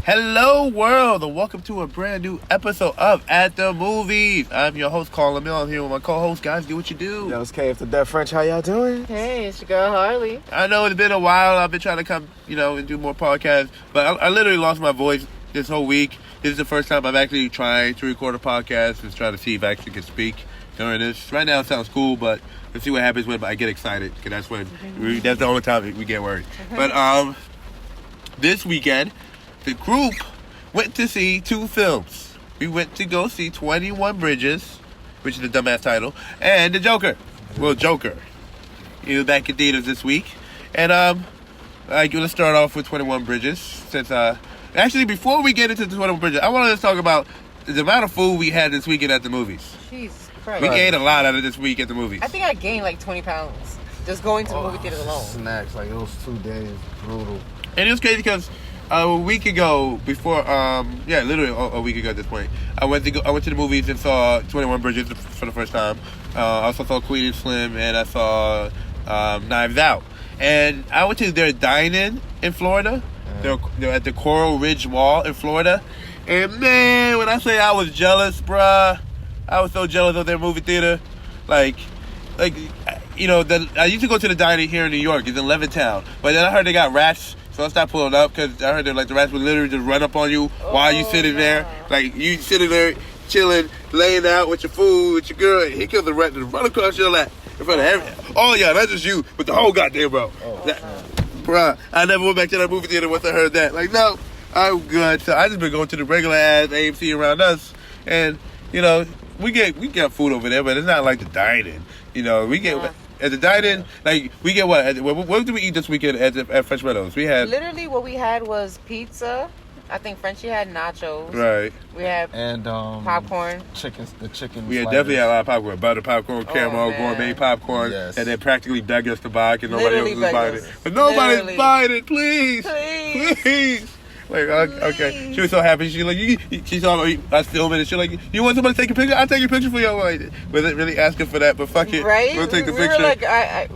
Hello world, and welcome to a brand new episode of At the Movies. I'm your host, Carl Emil. I'm here with my co-host, guys. Do what you do. Yo, it's KF the Deaf French. How y'all doing? Hey, it's your girl Harley. I know it's been a while. I've been trying to come, and do more podcasts, but I literally lost my voice this whole week. This is the first time I'm actually trying to record a podcast and trying to see if I actually can speak during this. Right now it sounds cool, but let's see what happens when I get excited, because that's when that's the only time we get worried. But this weekend, the group went to see two films. We went to go see 21 Bridges, which is the dumbass title, and The Joker. Well, Joker. He was back in theaters this week. And let's start off with 21 Bridges. Since actually, before we get into the 21 Bridges, I wanted to talk about the amount of food we had this weekend at the movies. Jesus Christ. We ate a lot out of this week at the movies. I think I gained like 20 pounds just going to the movie theater alone. Snacks, like those 2 days, brutal. And it was crazy because a week ago, literally a week ago at this point, I went to the movies and saw 21 Bridges for the first time. I also saw Queen and Slim, and I saw Knives Out. And I went to their dine-in Florida. They're at the Coral Ridge Mall in Florida. And man, when I say I was jealous, bruh, I was so jealous of their movie theater. I used to go to the dine-in here in New York. It's in Levittown. But then I heard they got rats. So I stopped pulling up because I heard that the rats would literally just run up on you while you sitting there. Like you sitting there chilling, laying out with your food, with your girl. He killed the rat and run across your lap in front of everyone. Oh yeah, not just you, but the whole goddamn bro. Bruh, I never went back to that movie theater once I heard that. Like, no, I'm good. So I just been going to the regular ass AMC around us, and we get food over there, but it's not like the dine-in. We get. At the dine-in, we get what? What did we eat this weekend at Fresh Meadows? We had... Literally, what we had was pizza. I think Frenchie had nachos. Right. We had popcorn. The chicken. We had definitely had a lot of popcorn. Butter popcorn, caramel, gourmet popcorn. Yes. And they practically begged us to buy because nobody else was buying it. But nobody's buying it, please. Please. Okay. She was so happy. She saw us filming and she like, you want somebody to take a picture? I'll take a picture for you. Wasn't really asking for that, but fuck it. Right? We'll take the we picture. Were like,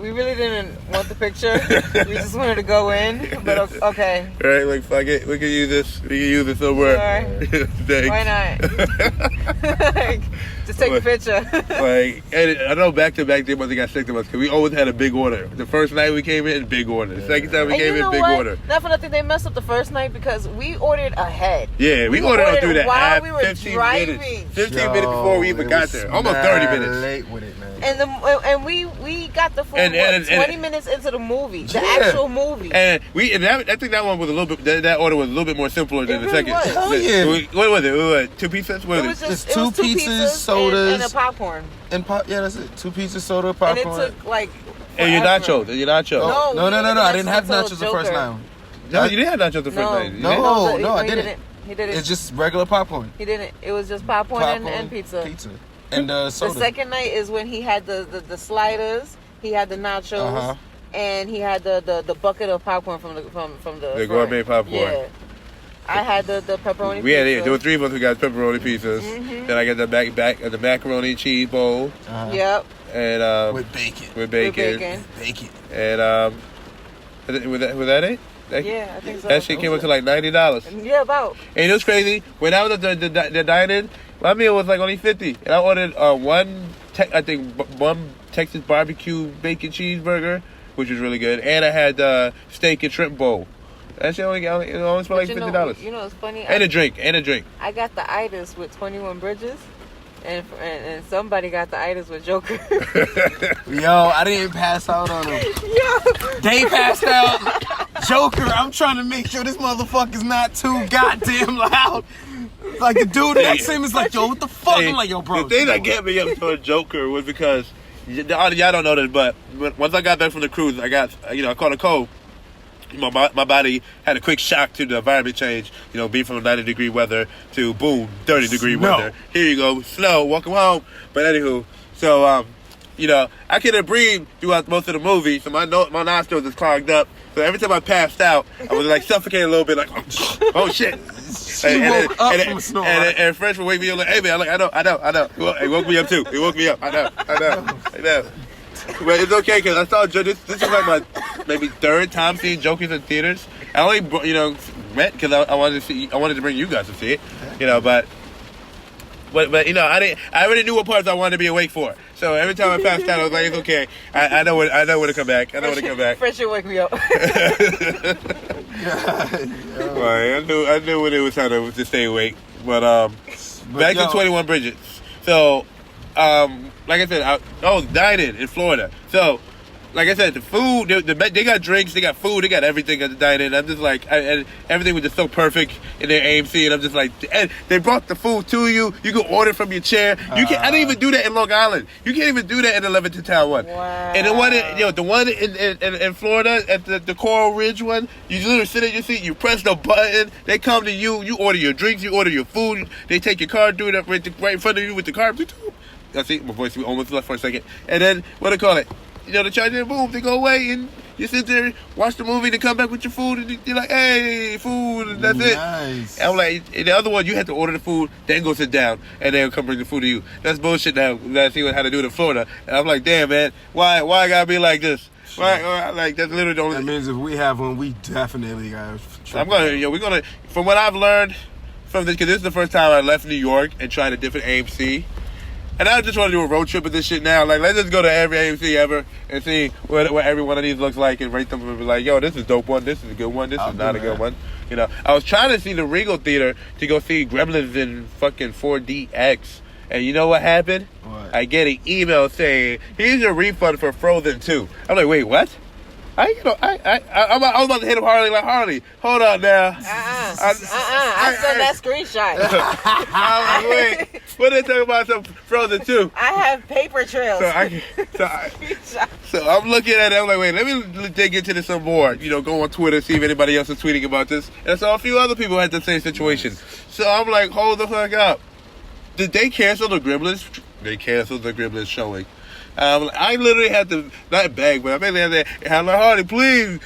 we really didn't want the picture. We just wanted to go in, but okay. Right? Fuck it. We can use this. We can use it somewhere. Sure. Why not? Just take a picture. And I know back-to-back they must have got sick of us because we always had a big order. The first night we came in, big order. The second time we came in, big order. Not for nothing, they messed up the first night because we ordered ahead. Yeah, we ordered through that while we were 15 driving. minutes. 15 minutes before we even got there. Almost 30 minutes. Late with it, man. And we got the food 20 minutes into the movie, the actual movie. And I think that one was a little bit. That order was a little bit more simpler than the second. Was. Hell yeah. What was it? It was 2 pizzas. What was it? Just two pizzas, sodas, and a popcorn. Yeah, that's it. 2 pizzas, soda, popcorn. And it took And your nachos. No. I didn't have nachos the first time. No, you didn't have nachos the first night. No, I didn't. He didn't. It's just regular popcorn. He didn't. It was just popcorn and pizza. And soda. The second night is when he had the sliders. He had the nachos. And he had the bucket of popcorn from the gourmet popcorn. Yeah. I had the pepperoni pizza. There were 3 of us who got pepperoni pizzas. Mm-hmm. Then I got the macaroni and cheese bowl. Yep. And with bacon. And was that it? Yeah, I think so. That shit came up to like $90. Yeah, about. And it was crazy. When I was at the dine-in, my meal was like only $50. And I ordered one Texas barbecue bacon cheeseburger, which was really good. And I had steak and shrimp bowl. That shit only spent like $50. You know it's funny. And a drink. I got the itis with 21 Bridges. And somebody got the itis with Joker. Yo, I didn't pass out on him. Yeah. They passed out. Joker, I'm trying to make sure this motherfucker's not too goddamn loud. Like the dude next to him is like, yo, what the fuck? I'm like, yo, bro. The thing that get me up to a Joker was because y'all don't know this, but once I got back from the cruise, I caught a cold. My body had a quick shock to the environment change, being from 90-degree weather to boom, 30-degree weather. Here you go, snow, welcome home. But anywho, so I couldn't breathe throughout most of the movie, so my nostrils is clogged up. So every time I passed out, I was like suffocating a little bit, like oh shit. And French would wake me up like, hey man, I'm like, I know. He woke me up too. He woke me up. I know. But it's okay because I saw this is like my maybe 3rd time seeing Jokers in theaters. I only went because I wanted to see. I wanted to bring you guys to see it, you know. But you know, I already knew what parts I wanted to be awake for. So every time I passed out, I was like, it's okay. I know when to come back. I know when to come back. Fresh should wake me up. Right, I knew when it was time to stay awake. But back to 21 Bridges. So, like I said, Dine In Florida. So, like I said, the food, they got drinks, they got food, they got everything at the Dine In. I'm just like, and everything was just so perfect in their AMC, and I'm just like, and they brought the food to you. You can order from your chair. You can. I didn't even do that in Long Island. You can't even do that in 11th Town one. Wow. And the one in Florida at the Coral Ridge one, you literally sit in your seat, you press the button, they come to you, you order your drinks, you order your food, they take your card, do it up right in front of you with the card. I see my voice almost left for a second, and then what do they call it? You know, they charge you, boom, they go away, and you sit there, watch the movie, they come back with your food, and you're like, hey, food, and that's it. Nice. I'm like, in the other one, you have to order the food, then go sit down, and they'll come bring the food to you. That's bullshit now. I see how to do it in Florida. And I'm like, damn, man, why I gotta be like this? Why, like, that's literally the only... That means if we have one, we definitely gotta... we're gonna, from what I've learned from this, because this is the first time I left New York and tried a different AMC. And I just want to do a road trip with this shit now. Like, let's just go to every AMC ever and see what every one of these looks like and rate them and be like, yo, this is a dope one. This is a good one. This is not a good one. You know, I was trying to see the Regal Theater to go see Gremlins in fucking 4DX. And you know what happened? What? I get an email saying, here's your refund for Frozen 2. I'm like, wait, what? I was about to hit him Harley like, Harley, hold on now. I sent that screenshot. I was like, wait, what are they talking about? Some Frozen 2? I have paper trails. So I'm looking at it, I'm like, wait, let me dig into this some more. You know, go on Twitter, see if anybody else is tweeting about this. And so a few other people had the same situation. So I'm like, hold the fuck up. Did they cancel the Gremlins? They canceled the Gremlins showing. I literally had to, not beg, but I basically had to, I'm like, Hardy, please,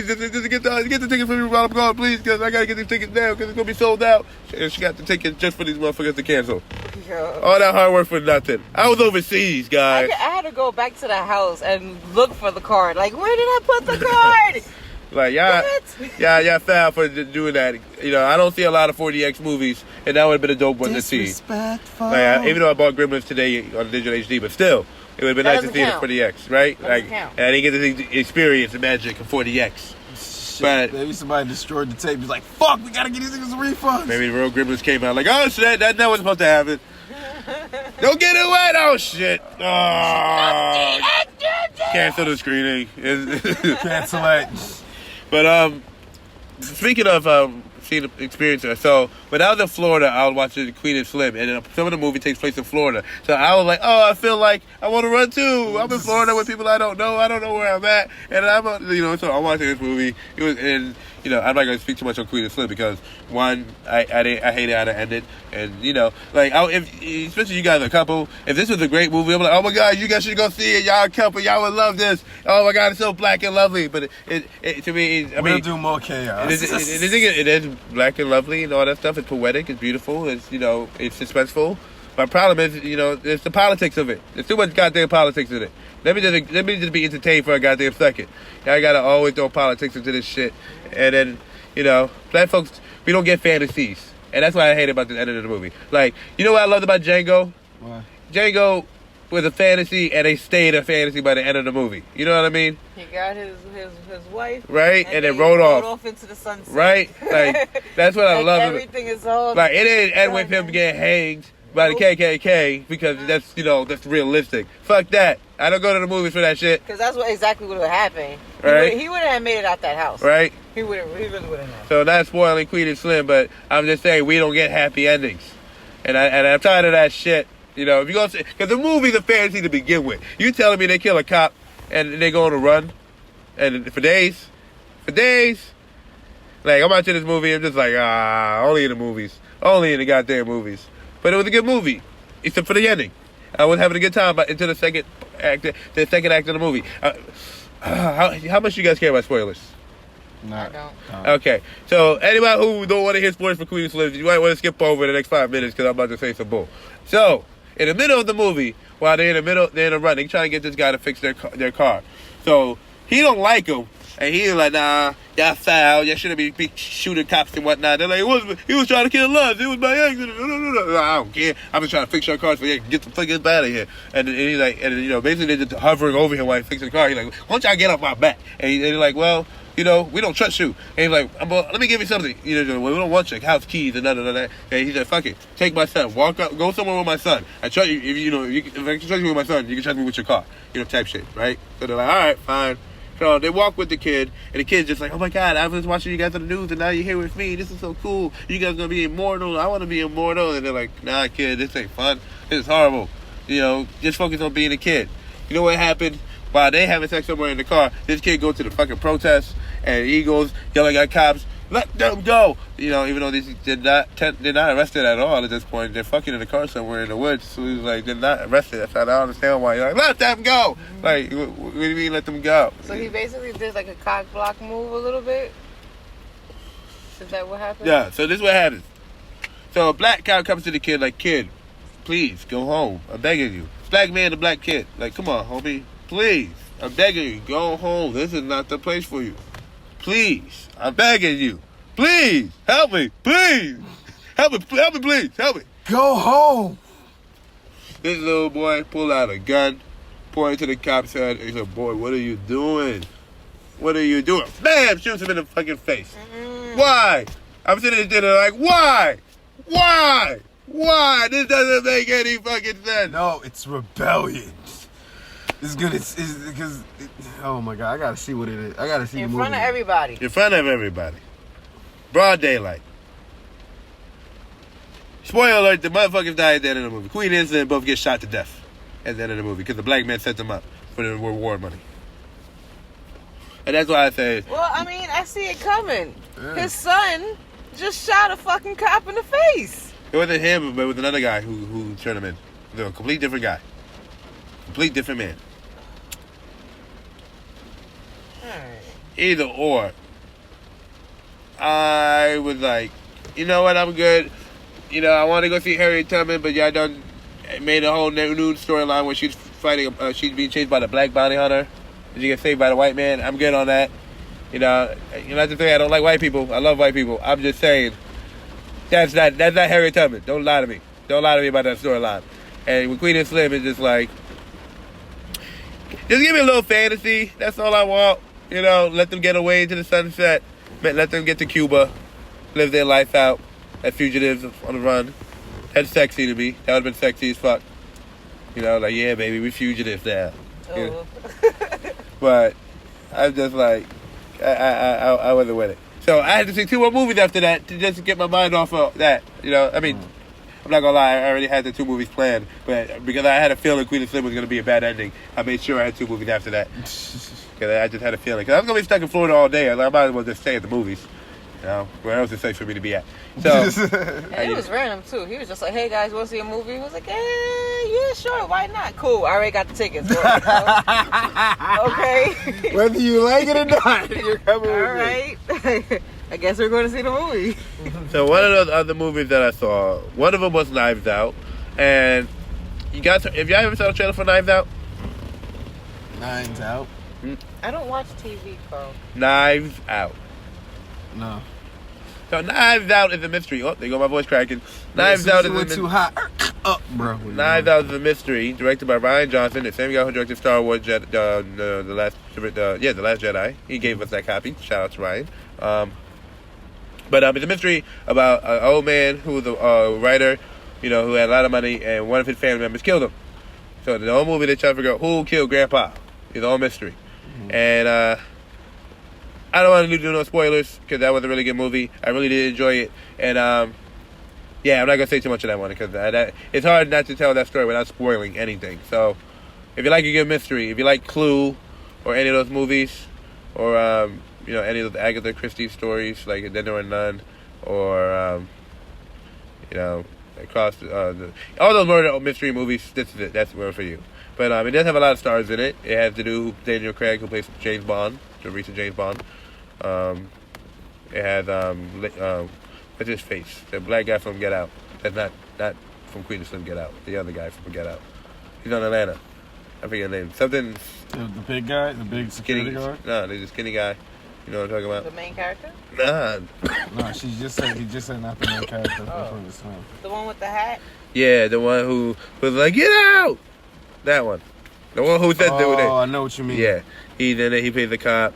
just get the tickets for me while I'm gone, please, because I got to get these tickets now, because it's going to be sold out. And she got the tickets just for these motherfuckers to cancel. Yo. All that hard work for nothing. I was overseas, guys. I had to go back to the house and look for the card. Like, where did I put the card? Like, y'all foul for doing that. You know, I don't see a lot of 4DX movies, and that would have been a dope one to see. Like, even though I bought Gremlins today on digital HD, but still, it would have been nice to see it in 4DX, right? Like, and I didn't get to experience the magic of 4DX. Shit, but maybe somebody destroyed the tape. He's like, fuck, we gotta get these niggas refunds. Maybe the real Gremlins came out like, oh shit, that's not what's supposed to happen. Don't get it wet. Oh shit. Oh. Cancel the screening. Cancel it. But speaking of seeing the experience, so when I was in Florida, I was watching Queen and Slim, and some of the movie takes place in Florida. So I was like, oh, I feel like I want to run too. I'm in Florida with people I don't know. I don't know where I'm at, and so I'm watching this movie. It was, and you know, I'm not going to speak too much on Queen and Slim because one, I hated how it ended, and you know, like especially you guys are a couple. If this was a great movie, I'm like, oh my god, you guys should go see it. Y'all a couple, y'all would love this. Oh my god, it's so black and lovely. But it to me, we'll do more chaos. It is black and lovely and all that stuff. It's poetic. It's beautiful. It's, you know, it's suspenseful. My problem is, you know, it's the politics of it. There's too much goddamn politics in it. Let me just be entertained for a goddamn second. I gotta always throw politics into this shit. And then, you know, black folks, we don't get fantasies. And that's what I hate about the end of the movie. Like, you know what I loved about Django? What? Django was a fantasy, and they stayed a fantasy by the end of the movie. You know what I mean? He got his wife. Right? And then rode off into the sunset. Right? Like, that's what I like love. Everything is all... Like, it didn't end with him getting hanged by the KKK because that's, you know, that's realistic. Fuck that. I don't go to the movies for that shit. Because that's exactly what would happen. Right? He wouldn't have made it out that house. Right? He really wouldn't have. So not spoiling Queen and Slim, but I'm just saying we don't get happy endings. And I'm tired of that shit. You know, if you go see, because the movie's a fantasy to begin with. You telling me they kill a cop and they go on a run, and for days, like I'm watching this movie, I'm just like, only in the movies, only in the goddamn movies. But it was a good movie, except for the ending. I was having a good time, but into the second act of the movie. How much you guys care about spoilers? I don't. Okay, so anybody who don't want to hear spoilers for Queen and Slim, you might want to skip over the next 5 minutes because I'm about to say some bull. So, in the middle of the movie, while they're in a run, they're trying to get this guy to fix their car. So, he don't like him. And he was like, nah, y'all foul. Y'all shouldn't be shooting cops and whatnot. They're like, he was trying to kill us. It was by accident. I don't care. I'm just trying to fix your car so you can get the fuck out of here. And he's like, basically they're just hovering over him while he's fixing the car. He's like, why don't y'all get off my back? And he's like, well, we don't trust you. And he's like, let me give you something. We don't want your house keys and none of that. And he said, fuck it. Take my son. Walk up. Go somewhere with my son. I trust you. If I can trust you with my son, you can trust me with your car. Type shit, right? So they're like, all right, fine. So they walk with the kid, and the kid's just like, oh my God, I was watching you guys on the news, and now you're here with me. This is so cool. You guys gonna be immortal. I want to be immortal. And they're like, nah, kid, this ain't fun. This is horrible. Just focus on being a kid. You know what happened? While they having sex somewhere in the car, this kid goes to the fucking protest, and he goes yelling at cops, let them go. Even though they're not arrested at all at this point. They're fucking in the car somewhere in the woods. So he's like, they're not arrested. I don't understand why. You're like, let them go. Like, what do you mean let them go? So he basically did like a cock block move a little bit? Is that what happened? Yeah, so this is what happens. So a black cop comes to the kid like, kid, please, go home. I'm begging you. Black man to black kid. Like, come on, homie. Please. I'm begging you. Go home. This is not the place for you. Please. I'm begging you. Please. Help me. Please. Help me, please. Help me. Go home. This little boy pulled out a gun, pointed to the cop's head, and he said, boy, what are you doing? What are you doing? Bam! Shoots him in the fucking face. Why? I'm sitting there like, why? Why? Why? This doesn't make any fucking sense. No, it's rebellion. It's good. It's because. Oh my God! I gotta see what it is. I gotta see in the movie. front of everybody. In front of everybody. Broad daylight. Spoiler alert: the motherfuckers die at the end of the movie. Queen and Incident both get shot to death at the end of the movie because the black man set them up for the reward money. And that's why I say. Well, I mean, I see it coming. Yeah. His son just shot a fucking cop in the face. It wasn't him, but it was another guy who turned him in. It was a complete different guy. Complete different man. Either or. I was like, you know what, I'm good. I want to go see Harriet Tubman, but y'all done made a whole new storyline where she's fighting, she's being chased by the black bounty hunter. She gets saved by the white man. I'm good on that. Not to say I don't like white people. I love white people. I'm just saying, that's not Harriet Tubman. Don't lie to me. Don't lie to me about that storyline. And with Queen and Slim, it's just like, just give me a little fantasy. That's all I want. Let them get away into the sunset. Let them get to Cuba. Live their life out as fugitives on the run. That's sexy to me. That would have been sexy as fuck. Like, yeah, baby, we fugitives now. Oh. But I'm just like, I wasn't with it. So I had to see 2 more movies after that to just get my mind off of that. I mean, I'm not gonna lie, I already had the 2 movies planned, but because I had a feeling Queen and Slim was gonna be a bad ending, I made sure I had 2 movies after that. Because I just had a feeling. Because I was gonna be stuck in Florida all day. I might as well just stay at the movies. Where else is safe for me to be at? So, and it was random too. He was just like, "Hey guys, want to see a movie?" He was like, yeah, sure, why not? Cool, I already got the tickets. Okay. Whether you like it or not, you're coming with me. All right. I guess we're going to see the movie. So one of the other movies that I saw, one of them was Knives Out, and if y'all ever saw the trailer for Knives Out? Knives Out. I don't watch TV, Carl. Knives Out. No. So Knives Out is a mystery. Oh, there go my voice cracking. Knives Out is a mystery. Too hot. Up, bro. Knives Out is a mystery, directed by Rian Johnson, the same guy who directed Star Wars, The Last Jedi. He gave us that copy. Shout out to Ryan. But it's a mystery about an old man who was a writer, who had a lot of money, and one of his family members killed him. So the whole movie, they try to figure out who killed Grandpa. It's all mystery. Mm-hmm. And I don't want to do no spoilers because that was a really good movie. I really did enjoy it. And I'm not going to say too much of that one because it's hard not to tell that story without spoiling anything. So if you like a good mystery, if you like Clue or any of those movies or, any of those Agatha Christie stories like Then There Were None or, across all those murder mystery movies, this is it. That's the word for you. But it does have a lot of stars in it. It has to do with Daniel Craig, who plays James Bond, the recent James Bond. It has what's his face? The black guy from Get Out. That's not from Queen and Slim Get Out. The other guy from Get Out. He's on Atlanta. I forget the name. Something. The big guy, the big security Skinny. guard. No, the skinny guy. You know what I'm talking about? The main character? Nah. No, he just said not the main character. The one with the hat? Yeah, the one who was like, get out! That one. The one who said that. Oh, I know what you mean. Yeah. He's in it. He plays the cop.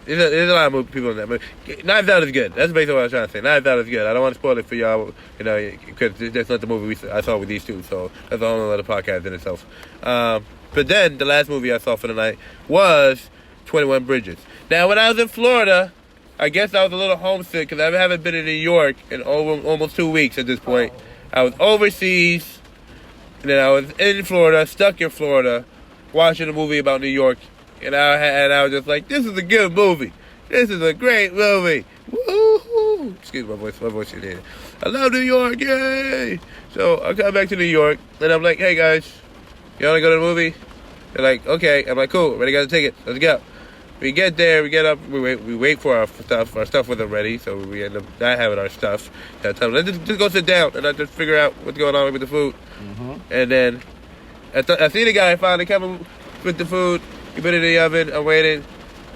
There's a lot of people in that movie. Knives Out is good. That's basically what I was trying to say. Knives Out is good. I don't want to spoil it for y'all, you know, because that's not the movie I saw with these two, so that's a whole other podcast in itself. But then, the last movie I saw for the night was 21 Bridges. Now, when I was in Florida, I guess I was a little homesick because I haven't been in New York in almost 2 weeks at this point. I was overseas, and then I was in Florida, stuck in Florida, watching a movie about New York, and I was just like, this is a good movie. This is a great movie. Woo-hoo. Excuse my voice in here. I love New York, yay! So I come back to New York, and I'm like, hey guys, you want to go to the movie? They're like, okay. I'm like, cool, ready, got a ticket, let's go. We get there, we get up, we wait for our stuff. Our stuff wasn't ready, so we end up not having our stuff. I tell them, let's just go sit down, and I just figure out what's going on with the food. Mm-hmm. And then I see the guy finally coming with the food. He put it in the oven. I'm waiting.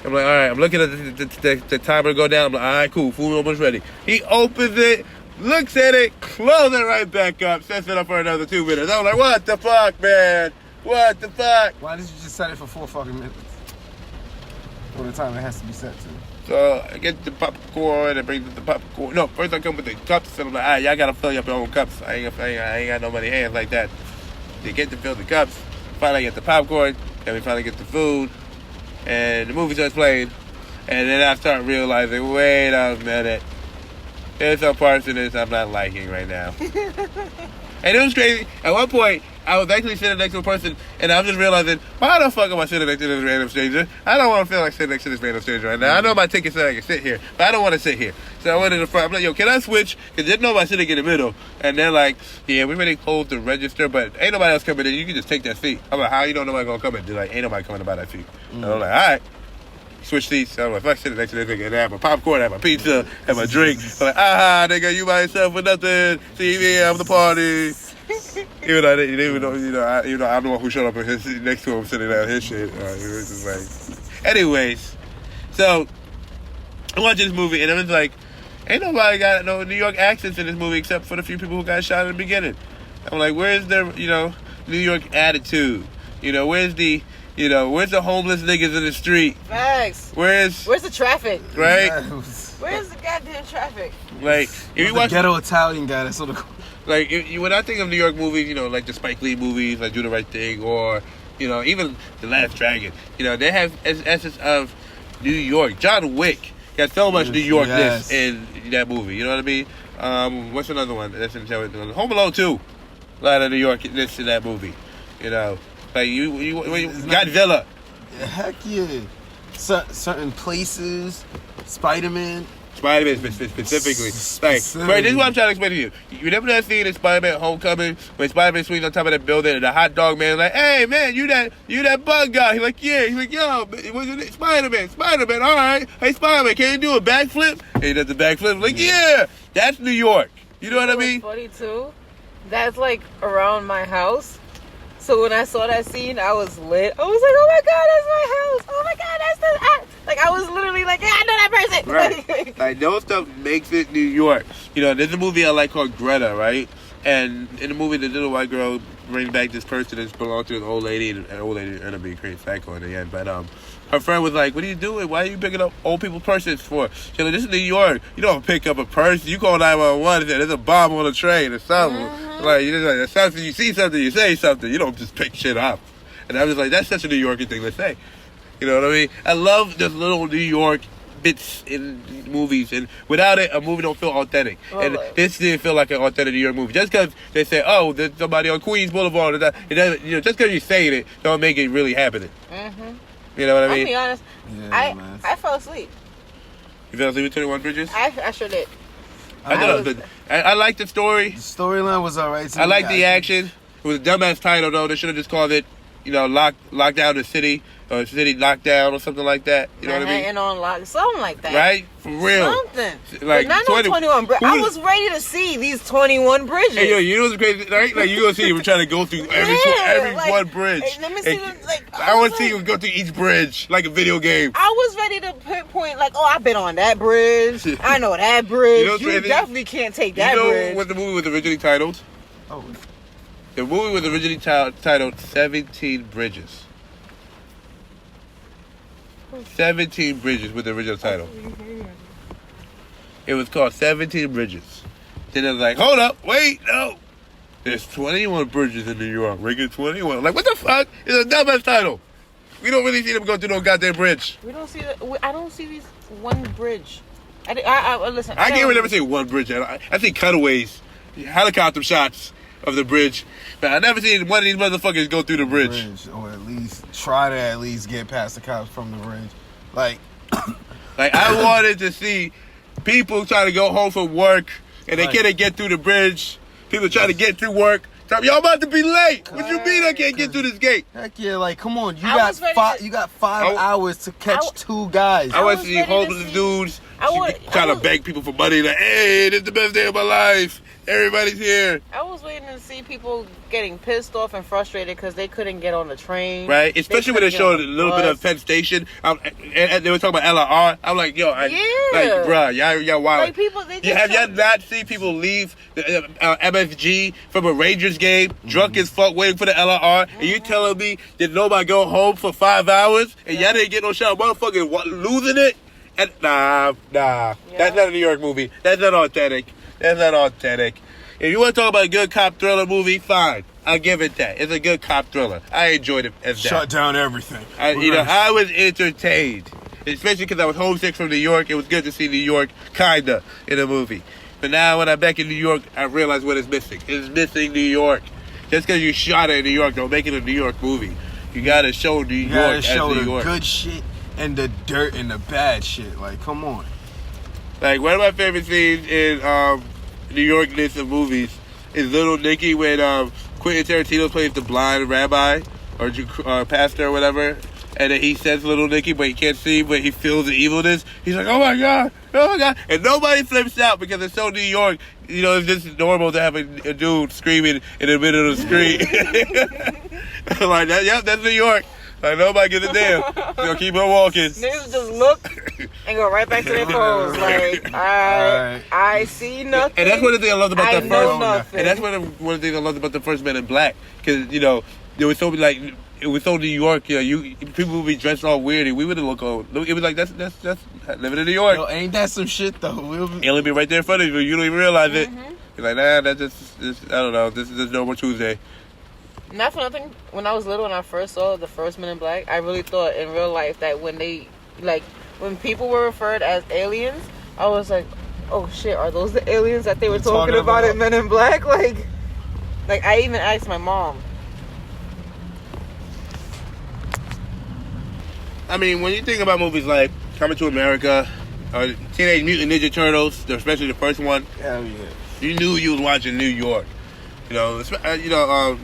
I'm like, all right. I'm looking at the timer go down. I'm like, all right, cool. Food almost ready. He opens it, looks at it, closes it right back up, sets it up for another 2 minutes. I'm like, what the fuck, man? What the fuck? Why did you just set it for 4 fucking minutes? For the time it has to be set to. So I get the popcorn and bring the popcorn. No, first I come with the cups, and I'm like, all right, y'all gotta fill up your own cups. I ain't got no money hands like that. They get to fill the cups. Finally get the popcorn. Then we finally get the food, and the movie starts playing, and then I start realizing, wait a minute, there's some parts in this I'm not liking right now. And it was crazy. At one point, I was actually sitting next to a person, and I was just realizing, why the fuck am I sitting next to this random stranger? I don't want to feel like sitting next to this random stranger right now. I know my ticket said I can sit here, but I don't want to sit here. So I went in the front. I'm like, yo, can I switch? Because there's nobody sitting in the middle. And they're like, yeah, we already closed the register, but ain't nobody else coming in. You can just take that seat. I'm like, how you know nobody going to come in? They're like, ain't nobody coming to buy that seat. And I'm like, all right. Switch seats. So I'm like, if I sit next to this nigga and I have my popcorn, I have my pizza, have my drink. I'm like, nigga, you by yourself with nothing. See me, I'm the party. Even though I'm the one who showed up in his seat next to him sitting down his shit. It was just like, anyways, so I watched this movie and it was like, ain't nobody got no New York accents in this movie except for the few people who got shot in the beginning. I'm like, where's their, New York attitude? Where's the homeless niggas in the street? Facts. Where's the traffic? Right? Yes. Where's the goddamn traffic? Like, if you watch ghetto Italian guy, that's sort of. Like, when I think of New York movies, like the Spike Lee movies, like Do the Right Thing, or, even The Last Dragon, they have essence of New York. John Wick got so much New Yorkness in that movie, you know what I mean? What's another one that's in Home Alone 2? A lot of New Yorkness in that movie, Like, Godzilla. Heck yeah. Certain places, Spider-Man specifically. Like, right, this is what I'm trying to explain to you. You remember that scene in Spider-Man Homecoming when Spider-Man swings on top of that building and the hot dog man is like, hey man, you that bug guy. He's like, yeah. He's like, yo, Spider-Man, all right. Hey Spider-Man, can you do a backflip? And he does the backflip. I'm like, yeah, that's New York. You know what I mean? Funny too. That's like around my house. So when I saw that scene, I was lit. I was like, oh my God, that's my house. Oh my God, that's the... Like, I was literally like, yeah, I know that person. Right. Like, those stuff makes it New York. There's a movie I like called Greta, right? And in the movie, the little white girl brings back this person that belonged to an old lady, and an old lady ended up being a great psycho in the end. But her friend was like, what are you doing? Why are you picking up old people's purses for? She's like, this is New York. You don't pick up a purse. You call 911 and say, there's a bomb on the train or something. Mm-hmm. Like, that's something, you see something, you say something. You don't just pick shit up. And I was like, that's such a New Yorker thing to say. You know what I mean? I love this little New York bits in movies, and without it, a movie don't feel authentic. And this didn't feel like an authentic New York movie. Just because they say, "Oh, there's somebody on Queens Boulevard," it doesn't. Just because you're saying it, don't make it really happening. Mm-hmm. You know what I mean? I'll be honest. Yeah, I fell asleep. You fell asleep with 21 Bridges? I sure did. I liked the story. The storyline was alright. I liked the action. It was a dumbass title though. They should have just called it, lock down the city. or city locked down or something like that. You know what I mean? Manhattan on lock, something like that. Right? For real. Something. Like But not 21 bridges. I was ready to see these 21 bridges. Hey, yo, you know what's crazy? Right? Like, you're going to see him trying to go through every like, one bridge. Hey, let me see. I want to see you go through each bridge like a video game. I was ready to pinpoint, like, oh, I've been on that bridge. I know that bridge. You definitely can't take that bridge. You know what the movie was originally titled? Oh. The movie was originally titled 17 Bridges. 17 Bridges was the original title. It was called 17 Bridges. Then it was like, hold up, wait, no. There's 21 bridges in New York. Ring it 21. Like, what the fuck? It's a dumbass title. We don't really see them go through no goddamn bridge. We don't see I don't see these one bridge. Listen. I can't never see one bridge. I see cutaways, helicopter shots of the bridge. But I never seen one of these motherfuckers go through the bridge. Or at least try to get past the cops from the bridge. Like I wanted to see people trying to go home from work and they can't get through the bridge. People trying to get through work. Y'all about to be late. What you mean I can't get through this gate? Heck yeah, like come on. You got 5 hours to catch 2 guys. I want to see homeless dudes trying to beg people for money. Like, hey, this is the best day of my life. Everybody's here. I was waiting to see people getting pissed off and frustrated because they couldn't get on the train. Right? Especially when they showed a little bit of Penn Station. And they were talking about LRR. I'm like, yo, like, bruh, y'all wild. Like, people, have y'all not seen people leave the MSG from a Rangers game, drunk as fuck, waiting for the LRR, and you telling me that nobody go home for 5 hours, and y'all didn't get no shot, motherfucking losing it? And, nah. That's not a New York movie. That's not authentic. If you want to talk about a good cop thriller movie, fine. I'll give it that. It's a good cop thriller. I enjoyed it as that. Shut down everything. I was entertained. Especially because I was homesick from New York. It was good to see New York, kinda, in a movie. But now when I'm back in New York, I realize what is missing. It's missing New York. Just because you shot it in New York, don't make it a New York movie. You gotta show New York as New York. You gotta show the good shit and the dirt and the bad shit. Like, come on. Like, one of my favorite scenes in New York list of movies is Little Nicky when Quentin Tarantino plays the blind rabbi or pastor or whatever, and then he says Little Nicky, but he can't see, but he feels the evilness. He's like, oh my god, and nobody flips out because it's so New York. You know, it's just normal to have a dude screaming in the middle of the street. Like that. Yep, that's New York. Like, nobody gives a damn. They'll keep on walking. Niggas just look and go right back to their phones. Like, I see nothing. And that's one of the things I loved about the first. Nothing. And that's one of the things I loved about the first Men in Black, because you know it was so like it was so New York. You know, people would be dressed all weird, and we wouldn't look old. It was like that's living in New York. Yo, ain't that some shit though? It'll be right there in front of you. You don't even realize it. You're like, nah, that's just I don't know. This is normal Tuesday. Not for nothing, when I was little and I first saw the first Men in Black, I really thought in real life that when people were referred as aliens, I was like, oh shit, are those the aliens that they were talking about in Men in Black? Like I even asked my mom. I mean, when you think about movies like Coming to America, or Teenage Mutant Ninja Turtles, especially the first one, hell yeah, you knew you was watching New York. You know,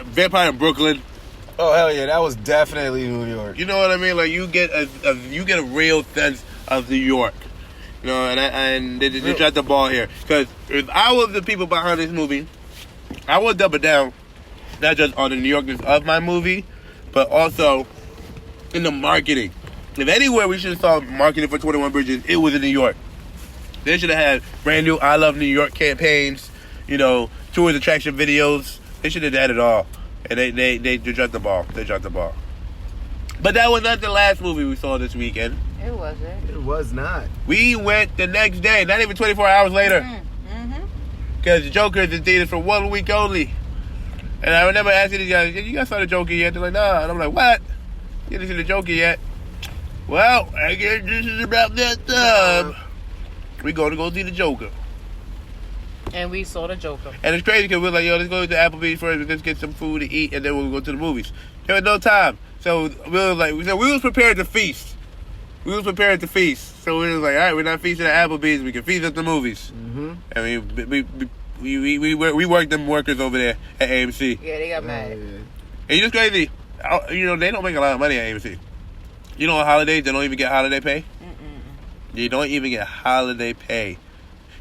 Vampire in Brooklyn. Oh hell yeah, that was definitely New York. You know what I mean? Like you get a real sense of New York. You know, and they dropped the ball here. Because if I was the people behind this movie, I would double down, not just on the New Yorkness of my movie, but also in the marketing. If anywhere we should have saw marketing for 21 Bridges, it was in New York. They should have had brand new I Love New York campaigns. You know, tourist attraction videos. They should have done it all. And they dropped the ball. But that was not the last movie we saw this weekend. It wasn't. It was not. We went the next day, not even 24 hours later. Because Joker is in theaters for 1 week only. And I remember asking these guys, you guys saw the Joker yet? They're like, nah. And I'm like, what? You didn't see the Joker yet? Well, I guess this is about that time. We're going to go see the Joker. And we saw the Joker. And it's crazy because we're like, yo, let's go to Applebee's first, let's get some food to eat, and then we'll go to the movies. There was no time. So we was prepared to feast. So we was like, all right, we're not feasting at Applebee's, we can feast at the movies. I mean, we worked them workers over there at AMC. Yeah, they got mad. And you just crazy. You know, they don't make a lot of money at AMC. You know, on holidays, they don't even get holiday pay. They don't even get holiday pay.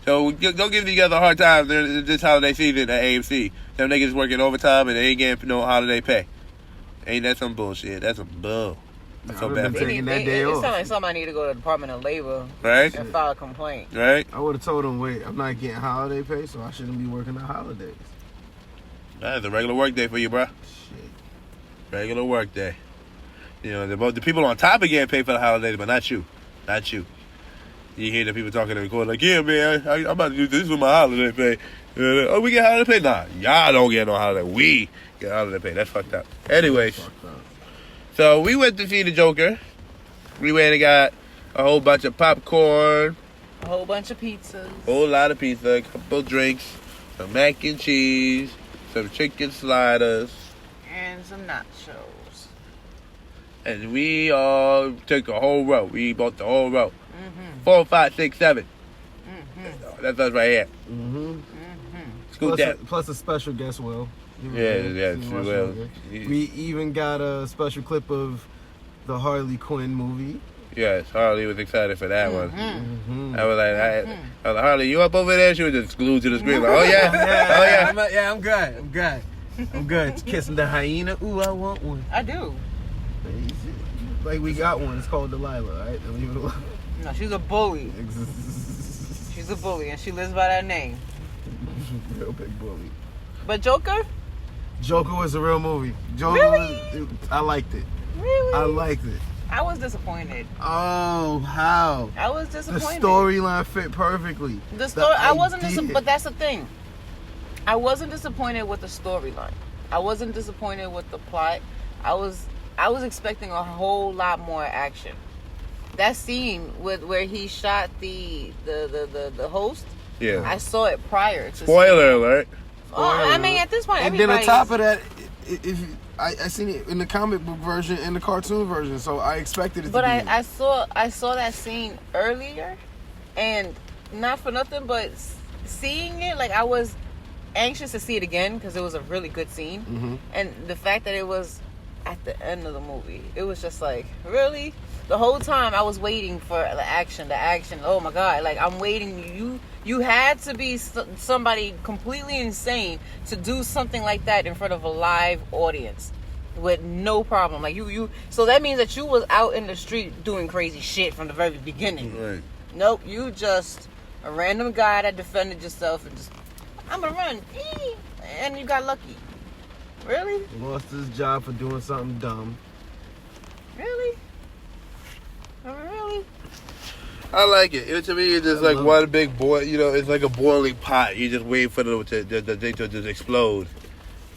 So don't give these guys a hard time this holiday season at AMC. Them niggas working overtime and they ain't getting no holiday pay. Ain't that some bullshit? That's some bull. That's so bad. Taking that day off. It sounds like somebody need to go to the Department of Labor, right? and file a complaint. Right? I would have told them, wait, I'm not getting holiday pay, so I shouldn't be working the holidays. That's a regular work day for you, bro. Shit. Regular work day. You know, the people on top are getting paid for the holidays, but not you. Not you. You hear the people talking in the corner like, yeah, man, I'm about to do this with my holiday pay. Oh, we get holiday pay? Nah, y'all don't get no holiday. We get holiday pay. That's fucked up. Anyways, so we went to see the Joker. We went and got a whole bunch of popcorn. A whole bunch of pizzas. Whole lot of pizza, a couple drinks, some mac and cheese, some chicken sliders. And some nachos. And we all took a whole row. We bought the whole row. 4, 5, 6, 7. That's us right here. Scoot that. Plus a special guest will. Yeah, true will. We even got a special clip of the Harley Quinn movie. Yes, Harley was excited for that one. I was like, Harley, you up over there? She was just glued to the screen. Like, oh yeah, oh yeah. I'm good. I'm good. Kissing the hyena. Ooh, I want one. I do. Like we got one. It's called Delilah, right? Leave it alone. No, she's a bully. She's a bully, and she lives by that name. Real big bully. But Joker? Joker was a real movie. Joker Really? I liked it. Really? I liked it. I was disappointed. Oh, how? I was The disappointed. storyline fit perfectly. The story. I wasn't idea. disappointed, but that's the thing. I wasn't disappointed with the storyline. I wasn't disappointed with the plot. I was expecting a whole lot more action. That scene with where he shot the host. Yeah. I saw it prior to. Spoiler alert. Oh, I mean, at this point, And then on everybody's. top of that, I seen it in the comic book version and the cartoon version, so I expected it But to be. I saw that scene earlier, and not for nothing, but seeing it, like I was anxious to see it again because it was a really good scene, and the fact that it was at the end of the movie, it was just like, really? The whole time I was waiting for the action. Oh my god! Like I'm waiting. You had to be somebody completely insane to do something like that in front of a live audience with no problem. Like you. So that means that you was out in the street doing crazy shit from the very beginning. Right. Nope. You just a random guy that defended yourself and just I'm gonna run, and you got lucky. Really? Lost his job for doing something dumb. Really? Really? I like it. To me, it's just like one big boil. You know, it's like a boiling pot. You just wait for the thing to just explode.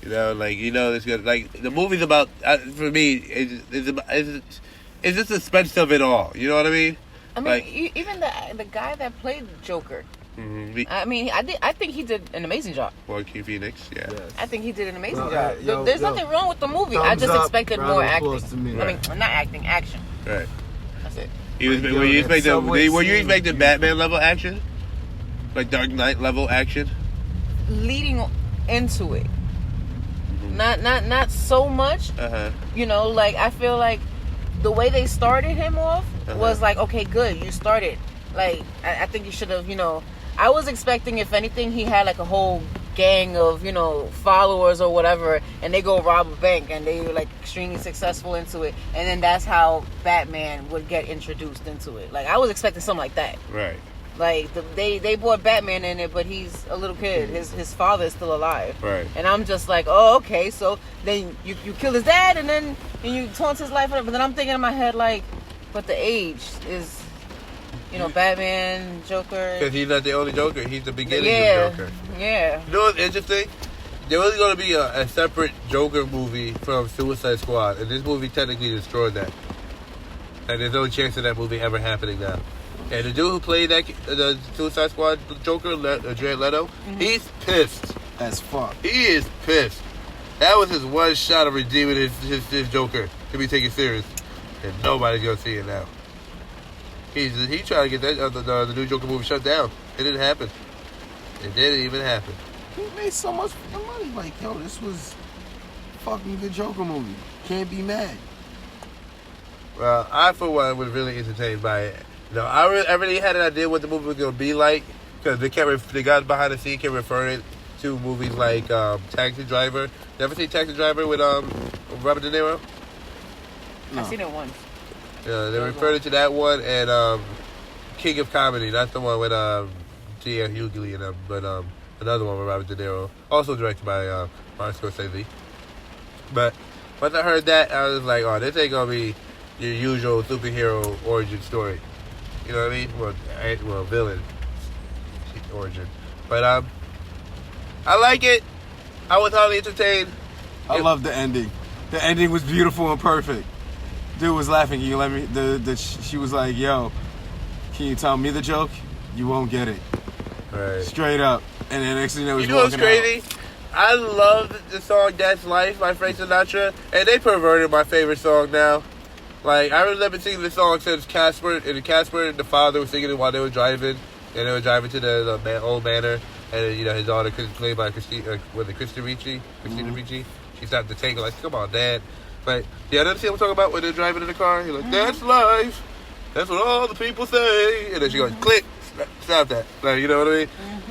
You know, like it's good. Like the movie's about. For me, it's just the suspense of it all. You know what I mean? I mean, like, even the guy that played Joker. Mm-hmm. I mean, I think he did an amazing job. Joaquin Phoenix, yeah. Yes. I think he did an amazing Well, job. There's nothing wrong with the movie. I Thumbs just up, expected round more of acting. applause to me. I mean, not acting, action. Right. That's it. Were you expecting Batman level action? Like Dark Knight level action? Leading into it, not so much. You know, like I feel like the way they started him off was like, okay, good, you started. Like I think you should have, I was expecting, if anything, he had like a whole gang of, followers or whatever, and they go rob a bank and they were like extremely successful into it, and then that's how Batman would get introduced into it. Like I was expecting something like that. Right. Like they brought Batman in it, but he's a little kid. His father is still alive. Right. And I'm just like, oh, okay. So then you kill his dad, and you taunt his life. But then I'm thinking in my head like, but the age is. Batman, Joker. Because he's not the only Joker. He's the beginning of Joker. Yeah. You know what's interesting? There was going to be a separate Joker movie from Suicide Squad, and this movie technically destroyed that. And there's no chance of that movie ever happening now. And the dude who played the Suicide Squad Joker, Jared Leto, he's pissed. As fuck. He is pissed. That was his one shot of redeeming his Joker to be taken serious. And nobody's going to see it now. He tried to get that the new Joker movie shut down. It didn't happen. It didn't even happen. He made so much money. Like, yo, this was fucking good Joker movie. Can't be mad. Well, I for one was really entertained by it. You know, I really had an idea what the movie was gonna be like because the guys behind the scene kept referring to movies like Taxi Driver. Never seen Taxi Driver with Robert De Niro? I've seen it once. Yeah, they referred to that one and King of Comedy. That's the one with G.F. Hughley and them, but another one with Robert De Niro, also directed by Martin Scorsese. But once I heard that, I was like, oh, this ain't gonna be your usual superhero origin story. You know what I mean? Well, villain origin. But I like it. I was highly entertained. I love the ending. The ending was beautiful and perfect. Dude was laughing. You let me. She was like, "Yo, can you tell me the joke? You won't get it." Right. Straight up. And then next thing you know, you know what's crazy? I love the song "That's Life" by Frank Sinatra, and they perverted my favorite song now. Like, I remember singing the song since Casper and the father was singing it while they were driving, and they were driving to the old manor, and you know his daughter, played by Christina Ricci. She stopped the tank like, "Come on, Dad." But yeah, I see what I'm talking about when they're driving in the car. He's like, "That's life. That's what all the people say." And then she goes, "Click, stop that." Like, you know what I mean?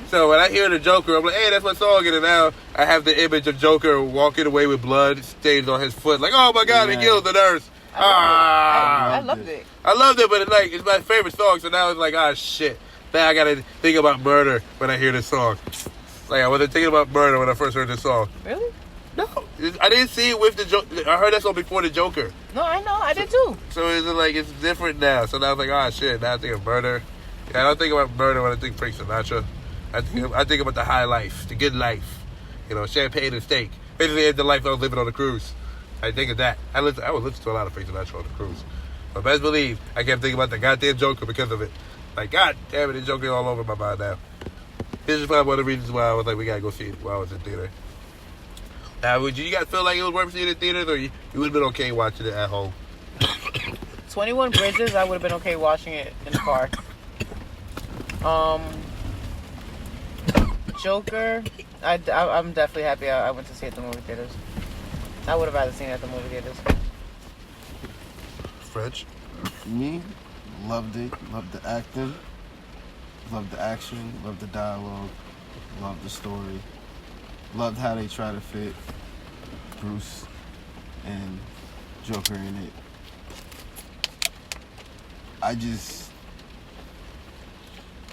So when I hear the Joker, I'm like, "Hey, that's my song." And now I have the image of Joker walking away with blood stains on his foot. Like, oh my God, he killed the nurse. I loved it. I loved it, but it's my favorite song. So now it's like, shit. Now I gotta think about murder when I hear this song. Like, I wasn't thinking about murder when I first heard this song. Really? No, I didn't see it with the Joker. I heard that song before the Joker. No, I know, I did too. So it's different now. So now I was like, shit. Now I think of murder. Yeah, I don't think about murder when I think Frank Sinatra. I think about the high life, the good life. You know, champagne and steak. Basically, the life I was living on the cruise. I think of that. I would listen to a lot of Frank Sinatra on the cruise. But best believe, I kept thinking about the goddamn Joker because of it. Like, God damn it, the Joker all over my mind now. This is probably one of the reasons why I was like, we gotta go see it while I was in theater. Now, would you guys feel like it was worth seeing it in theaters, or you would have been okay watching it at home? 21 Bridges, I would have been okay watching it in the car. Joker, I'm definitely happy I went to see it at the movie theaters. I would have rather seen it at the movie theaters. French? Me, loved it. Loved the acting. Loved the action. Loved the dialogue. Loved the story. Loved how they try to fit Bruce and Joker in it.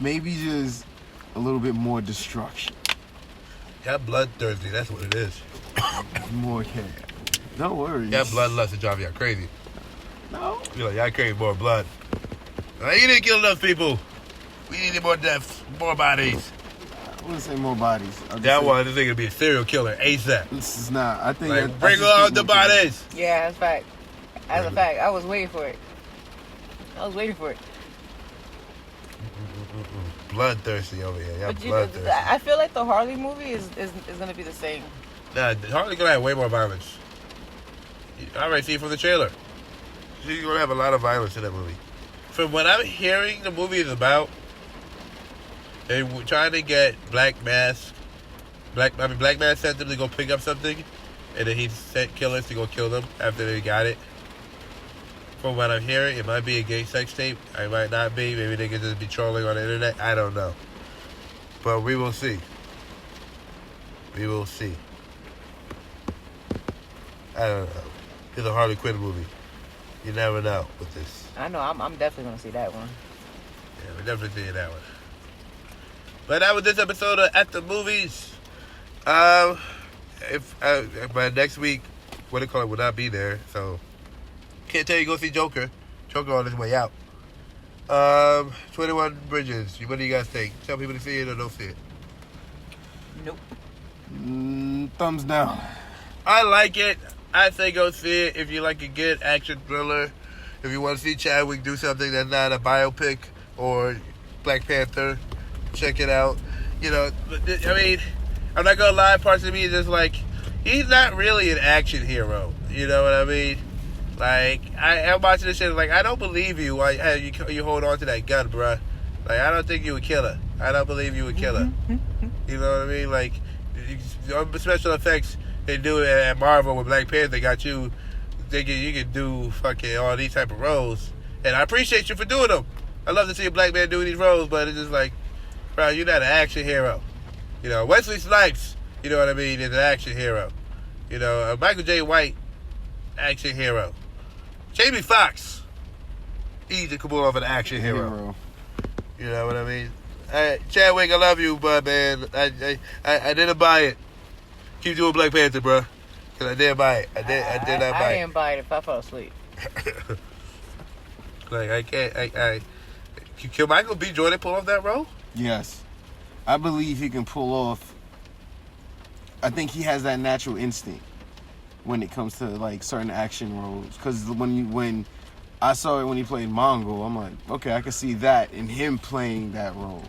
Maybe just a little bit more destruction. Got bloodthirsty, that's what it is. More care. No worries. Got bloodlust to drive y'all crazy. No. You're like, y'all crave more blood. You didn't kill enough people. We needed more deaths, more bodies. I wouldn't say more bodies. That one, this nigga be a serial killer ASAP. This is not. I think. Like, bring on the bodies. Yeah, that's a fact. As a fact, I was waiting for it. Bloodthirsty over here. Yeah, bloodthirsty. I feel like the Harley movie is gonna be the same. Nah, Harley gonna have way more violence. I already see it from the trailer. She's gonna have a lot of violence in that movie. From what I'm hearing, the movie is about, they were trying to get Black Mask sent them to go pick up something, and then he sent killers to go kill them after they got it. From what I'm hearing, it might be a gay sex tape. It might not be. Maybe they could just be trolling on the internet. I don't know. But we will see. We will see. I don't know. It's a Harley Quinn movie. You never know with this. I know. I'm definitely going to see that one. Yeah, we're definitely seeing that one. But that was this episode of At the Movies. By next week, what they call it will not be there. So, can't tell you go see Joker. Joker on his way out. 21 Bridges. What do you guys think? Tell people to see it or don't see it. Nope. Thumbs down. I like it. I say go see it if you like a good action thriller. If you want to see Chadwick do something that's not a biopic or Black Panther, check it out. You know, I mean, I'm not going to lie. Parts of me is just like, he's not really an action hero. You know what I mean? Like, I'm watching this shit like, I don't believe you. You hold on to that gun, bruh. Like, I don't think you would kill her. I don't believe you would kill her. You know what I mean? Like, special effects, they do it at Marvel with Black Panther. They got you thinking you can do fucking all these type of roles. And I appreciate you for doing them. I love to see a black man doing these roles, but it's just like, bro, you're not an action hero. You know, Wesley Snipes, you know what I mean, is an action hero. You know, Michael J. White, action hero. Jamie Foxx, easy to pull off an action hero. You know what I mean? Chadwick, I love you, but man, I didn't buy it. Keep doing Black Panther, bro. Cause I didn't buy it. I did not buy it. I didn't buy it if I fell asleep. Like I can't. Can Michael B. Jordan pull off that role? Yes, I believe he can pull off. I think he has that natural instinct when it comes to like certain action roles. Because when I saw it when he played Mongo, I'm like, okay, I can see that in him playing that role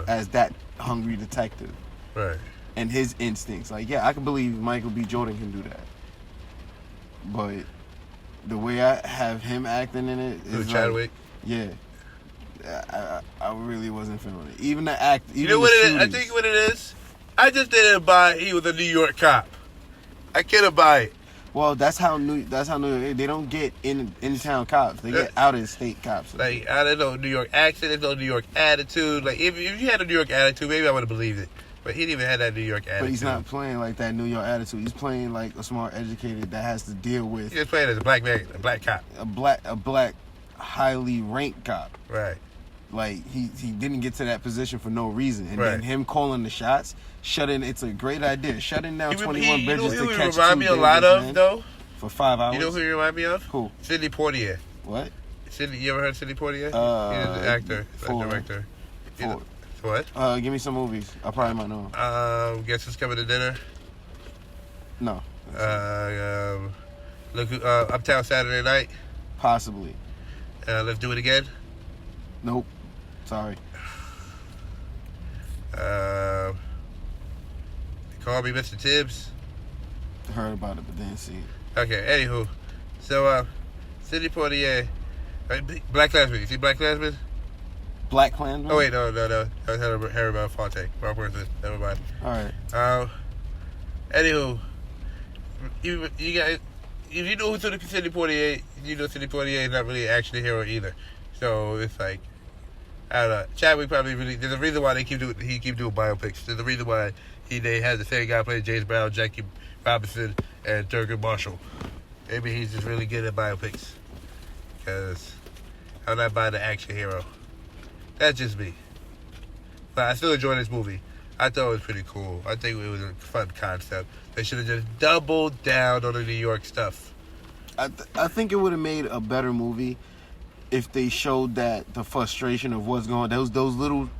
as that hungry detective, right? And his instincts, like, yeah, I can believe Michael B. Jordan can do that. But the way I have him acting in it is Chadwick. Like, yeah, I really wasn't feeling it. Even the act. Even you know what it is? I think what it is. I just didn't buy he was a New York cop. I couldn't buy it. Well, that's how New York. They don't get in-town cops. They get out-of-state cops. Like, I don't know, New York accent, there's no New York attitude. Like, if you had a New York attitude, maybe I would have believed it. But he didn't even have that New York attitude. But he's not playing like that New York attitude. He's playing like a smart, educated that has to deal with. He's playing as a black man, a black cop. A black, highly ranked cop. Right. Like, he didn't get to that position for no reason. And right. then him calling the shots, it's a great idea. Shutting down 21 bridges to catch 2 You remind me a lot of, though? For 5 hours. You know who you remind me of? Who? Sidney Poitier. What? You ever heard of Sidney Poitier? He's an actor, director. What? Give me some movies. I probably might know him. Guess Who's Coming to Dinner? No. Uptown Saturday Night? Possibly. Let's Do It Again? Nope. Sorry. Call Me Mr. Tibbs? Heard about it, but didn't see it. Okay, anywho. So, Sidney Poitier. Black Klansman. You see Black Klansman? Black Klansman? Oh, wait, no. That was Harry Belafonte. Wrong person. Never mind. All right. Anywho, you guys, if you know who's Sidney Poitier, you know Sidney Poitier is not really an action hero either. So it's like, I don't know. Chadwick probably really. There's a reason why he keep doing biopics. There's a reason why they had the same guy play James Brown, Jackie Robinson, and Thurgood Marshall. Maybe he's just really good at biopics. Because I'm not buying the action hero. That's just me. But I still enjoy this movie. I thought it was pretty cool. I think it was a fun concept. They should have just doubled down on the New York stuff. I think it would have made a better movie if they showed that the frustration of what's going on. Those little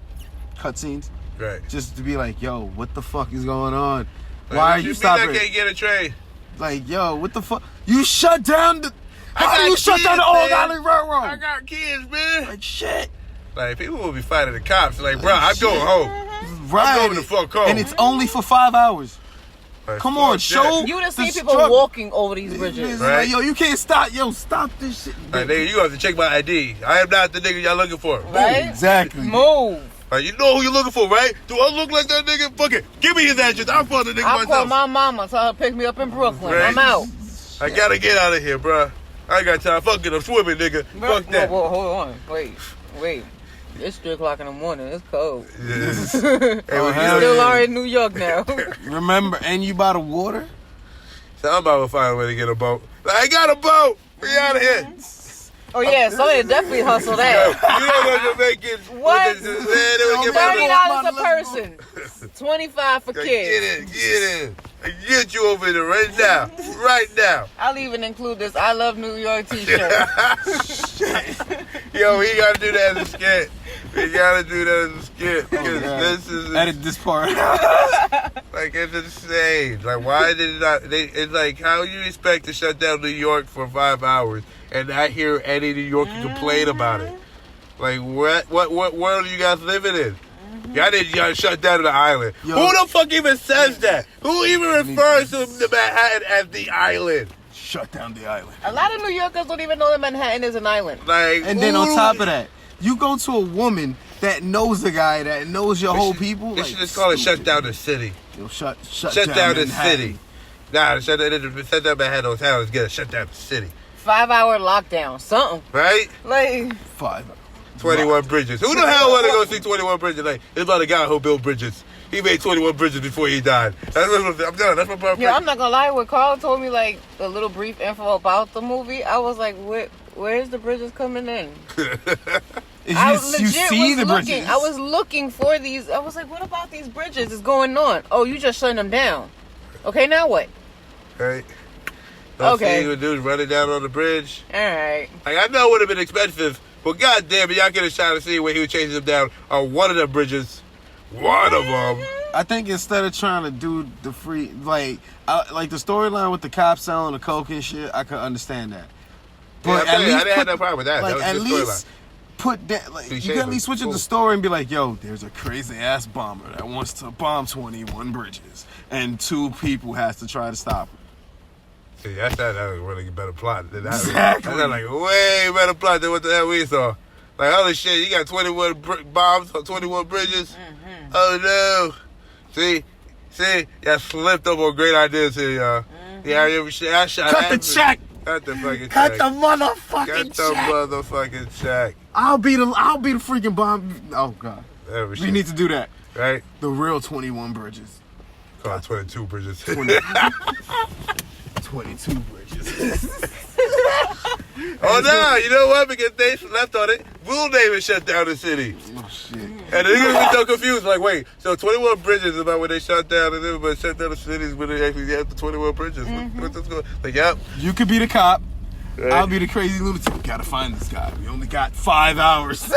cutscenes. Right. Just to be like, yo, what the fuck is going on? Like, why are you stopping? I can't get a train. Like, yo, what the fuck? You shut down the... How do you shut down the Old Island Railroad? I got kids, man. Like, shit. Like, people will be fighting the cops. Like, bro, I'm going home. Right. I'm going the fuck home. And it's only for 5 hours. Like, come on, show. You done see people walking over these bridges. Right? Like, yo, you can't stop. Yo, stop this shit. Like, nigga, you have to check my ID. I am not the nigga y'all looking for. Right? Exactly. Move. Like, you know who you looking for, right? Do I look like that nigga? Fuck it. Give me his address. I'll find the nigga myself. I'll call my mama, tell her to pick me up in Brooklyn. Right? I'm out. I gotta get out of here, bro. I ain't got time. Fuck it. I'm swimming, nigga. Fuck that. Whoa, hold on. Wait. It's 3 o'clock in the morning. It's cold. Yes. You still are in New York now. Remember, and you by the water? So I'm about to find a way to get a boat. Like, I got a boat. We out of here. Oh yeah, so they definitely hustle that. You know what Jamaicans? What? $30 a person. person. 25 for kids. Get in. I get you over there right now. I'll even include this I Love New York t-shirt. Yo, we gotta do that as a skit. Because this is... Edit this part. Like, it's insane. Like, why did it not... It's like, how you expect to shut down New York for 5 hours and not hear any New Yorker complain about it? Like, what world are you guys living in? Y'all didn't shut down the island. Yo, who the fuck even says that? Who even refers to the Manhattan as the island? Shut down the island. A lot of New Yorkers don't even know that Manhattan is an island. Like, and then on top of that, you go to a woman that knows the guy, that knows your whole people. They should just call it shut down the city. Yo, shut down the Manhattan. city. Nah, shut that man had those towns. Get shut down the city. 5-hour lockdown, something. Right? Like 21 bridges. Who the hell want to go see 21 bridges? Like, it's about a guy who built bridges. He made 21 bridges before he died. That's what I'm done. That's my problem. Yeah, I'm not gonna lie. When Carl told me like a little brief info about the movie, I was like, where's the bridges coming in? I was looking for these. I was like, what about these bridges is going on? Oh, you just shutting them down. Okay, now what? Right. Okay. See what dudes running down on the bridge. All right. Like, I know it would have been expensive, but goddamn it, y'all could have shot to see where he was chasing them down on one of them bridges. One of them. I think instead of trying to do the free, like the storyline with the cops selling the coke and shit, I could understand that. But yeah, I didn't have no problem with that. Like, that was at least put that. Like, you can at least switch up the story and be like, "Yo, there's a crazy ass bomber that wants to bomb 21 bridges, and 2 people has to try to stop him." See, that was really better plot than that. Exactly. That's like way better plot than what the hell we saw. Like, holy shit, you got 21 bombs on 21 bridges? Mm-hmm. Oh, no. See, y'all slipped up on great ideas here, y'all. Mm-hmm. Yeah, I shot Cut the check! Cut the fucking Cut check. the motherfucking Cut check! the motherfucking check. I'll be the freaking bomb. Oh, God. Every We shit. need to do that. Right? The real 21 bridges. Call it 22 bridges. 22 bridges. Oh, no, you know what? Because they left on it. We'll name it shut down the city. Oh, shit. And they're going to be so confused. Like, wait, so 21 bridges is about when they shut down and everybody shut down the cities when they actually have the 21 bridges. Mm-hmm. What's going on? Like, yep. You could be the cop. Right. I'll be the crazy lunatic. We gotta find this guy. We only got 5 hours.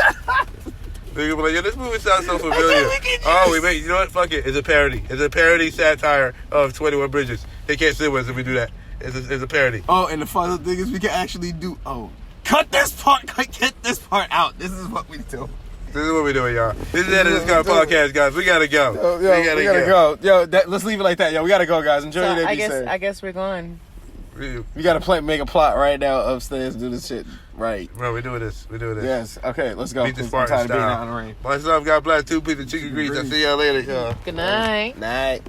They're gonna be like, yo, this movie sounds so familiar. Oh, we made, you know what? Fuck it. It's a parody. It's a parody satire of 21 Bridges. They can't sue us if we do that. It's a parody. Oh, and the final thing is we can actually do. Oh, cut this part. Get this part out. This is what we do. This is what we're doing, y'all. This is the end of this kind of podcast, guys. We gotta go. We gotta go. Yo, let's leave it like that. Yo, we gotta go, guys. Enjoy your day. I guess we're going. We gotta make a plot right now upstairs. Do this shit right. Bro, we're doing this. Yes. Okay, let's go. Beat this I'm Spartan tired of being out style. in the rain. Myself got black 2 pieces of chicken grease. I'll see y'all later, y'all. Good night. Night.